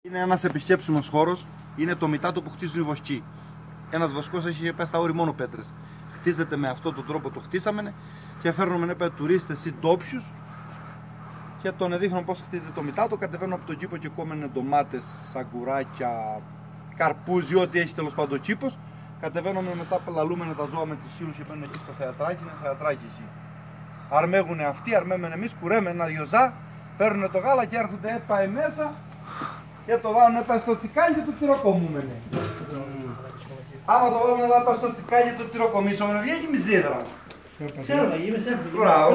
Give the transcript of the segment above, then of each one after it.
Είναι ένας επισκέψιμος χώρος, είναι το μητάτο που χτίζουν οι βοσκοί. Ένας βοσκός έχει πέσει στα όρη μόνο πέτρες. Χτίζεται με αυτόν τον τρόπο, το χτίσαμε και φέρνουμε τουρίστες ή ντόπιους και τον δείχνω πώς χτίζεται το μητάτο. Κατεβαίνω από τον κήπο και κόμμενε ντομάτες, σαγκουράκια, καρπούζι, ό,τι έχει τέλος πάντων ο κήπος. Κατεβαίνουμε μετά, λαλούμενε τα ζώα με τις χείλους και παίρνουν εκεί στο θεατράκι, είναι θεατράκι εκεί. Αρμέγουνε αυτοί, αρμέμενε εμείς, κουρέμε ένα δυο παίρνουν το γάλα και έρχονται έπαε μέσα και το βάλουν έπαε στο τσικάλι και το τυροκομούμενε. Άμα το βάλουν εδώ έπαε στο τσικάλι και το τυροκομίσουμε, βγαίνει μιζίδρα. Ξέρω, είμαι σέφτη. Μπράβο,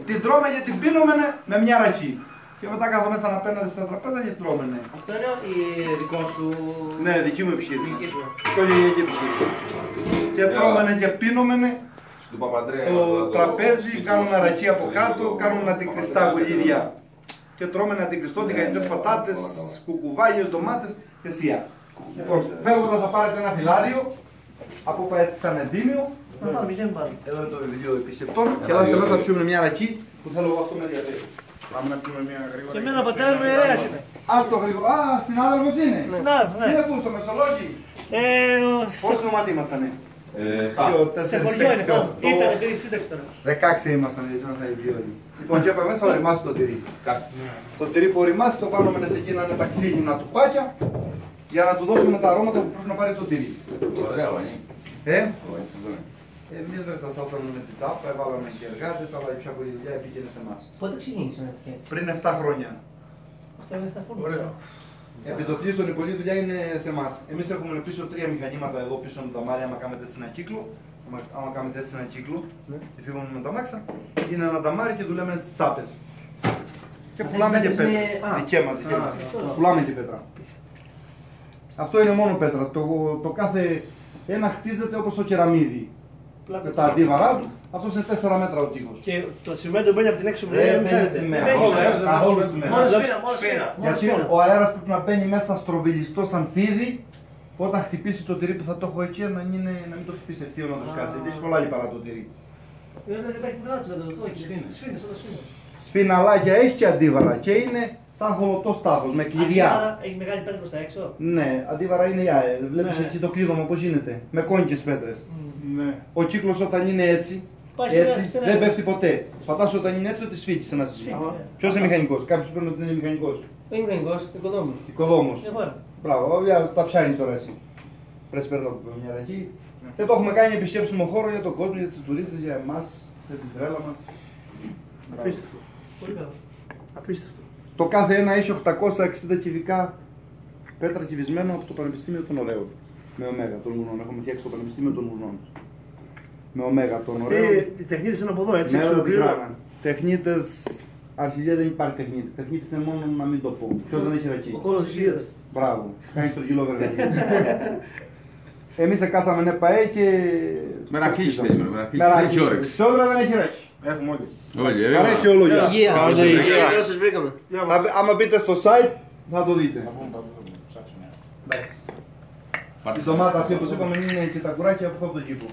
την τρώμε και την πίνουμε με μια ρατσί. Και μετά καθόμαστε να παίρνετε στα τραπέζα και τρώμενε. Αυτό είναι δικό σου... Ναι, δική μου επιχείρηση. Οικογενειακή επιχείρηση. Και τρώμενε και πίνομενε στο τραπέζι, κάνουμε ρατσί από κάτω, κάνουμε αντικριστά γουλίδια. Και τρώμενε αντικριστό, τηγανιτές πατάτες, κουκουβάγιες, ντομάτες και σία. Φεύγοντας θα πάρετε ένα φυλάδιο, από πάει έτσι σαν ενδύμιο. Εδώ είναι το βιβλίο επισκεπτών και ελάστε μέσα να πιούμε μια ρατσί που θέλω εγώ αυτό με ενδιαφέρει. Πάμε να πιούμε μια γρήγορα. Και εμένα ο πατέρας μου ερέας είναι. Το γρήγορο. Α, συνάδελφος είναι. Συνάδελφος, ναι. Είναι πού, στο Μεσολόγγι. Πόσο νοματοί ήμασταν. Σε χωριό είναι πάνω. Ήτανε πριν σύνταξη τώρα. 16 ήμασταν, γιατί ήμασταν ιδιαίτεροι. Λοιπόν, και είπα μέσα οριμάσει το τυρί. Το τυρί που οριμάσει το κάνουμε σε εκείνα τα ξύλινα του πάκια για να του δώσουμε τα αρώματα που πρέπει να πάρει το τυρί. Ωραία, Βανί. Εμείς δεν τα στάσαμε με τη τσάπα, έβαλαμε και εργάτες, αλλά η πιο πολύ δουλειά επίκαινε σε εμάς. Πότε ξεκίνησε να φτιάξει? Πριν 7 χρόνια. Αυτό είναι 7 χρόνια. Επιτοπλίστων η πολλή δουλειά είναι σε εμάς. Εμείς έχουμε πίσω 3 μηχανήματα εδώ πίσω με τα μάρια, άμα κάνετε έτσι ένα κύκλο. Άμα κάνετε έτσι ένα κύκλο και φύγουμε με τα μάξα, είναι ένα ταμάρι και δουλεύουμε τις τσάπες. Και πουλάμε και πέτρα. Δικέ μας. Πουλάμε την πέτρα. Αυτό είναι μόνο πέτρα. Το κάθε ένα χτίζεται όπως το κεραμίδι. Με τα αντίβαρά του, αυτός είναι 4 μέτρα ο τείχος. Και το τσιμέντο μπαίνει από την έξω μεριά. Καθόλου τσιμέντο. Γιατί ο αέρας πρέπει να μπαίνει μέσα στροβιλιστό σαν φίδι. Όταν χτυπήσει το τυρί που θα το έχω εκεί, να μην το χτυπήσει ευθείο να το σκάσει. Γιατί έχει πολλά λιπαρά το τυρί. Δεν υπάρχει κουτρά τσιμέντο, αυτό έχει σφήνες, όλα σφήνες. Σφιναλάκια έχει και αντίβαρα και είναι σαν χολωτό στάχος με κλειδιά. Αντίβαρα έχει μεγάλη πέτρα προς τα έξω. Ναι, αντίβαρα είναι η ΑΕ. Βλέπεις εκεί το κλείδωμα πώς γίνεται. Με κόνικες πέτρες. Ο κύκλος όταν είναι έτσι, δεν πέφτει ποτέ. Φαντάσου όταν είναι έτσι ότι σφίγγει ένα σφίγγι. Ποιος είναι μηχανικός, κάποιος πρέπει να είναι μηχανικός. Είναι μηχανικός, οικοδόμος. Οικοδόμος. Μπράβο, τα ψάχνεις τώρα εσύ. Πρέπει να παίρνω μια ρακή. Και το έχουμε κάνει επισκέψιμο χώρο για τον κόσμο, για τους τουρίστες, για εμάς, για την τρέλα μας. Απίστευτο. Πολύ καλό. Απίστευτο. Το κάθε ένα έχει 860 κυβικά πέτρα κυβισμένο από το Πανεπιστήμιο των Ωραίων. Με ωμέγα των Λουνών. Έχουμε φτιάξει το Πανεπιστήμιο των Λουνών. Με ωμέγα των Ωραίων. Οι τεχνίτες είναι από εδώ, έτσι. Τεχνίτες, αρχηγέ δεν υπάρχει τεχνίτες. Τεχνίτες είναι μόνο να μην το πω. Ποιος δεν έχει ρακί. Ο κόλος της Υγείας. Μπράβο, κάνεις το γυλό βεργανί. Εμείς εκάσαμε ΝΕΠΑΕ και... Μερακλής θέλουμε, μερακλής. Σε όντρα δεν έχει ρακί. Έχουμε όλοι. Παρέχει όλο για. Υγεία. Υγεία. Σας βρήκαμε. Άμα μπείτε στο site θα το δείτε. Η ντομάτα αυτή όπως είπαμε είναι και τα κουράκια από τον κήπο.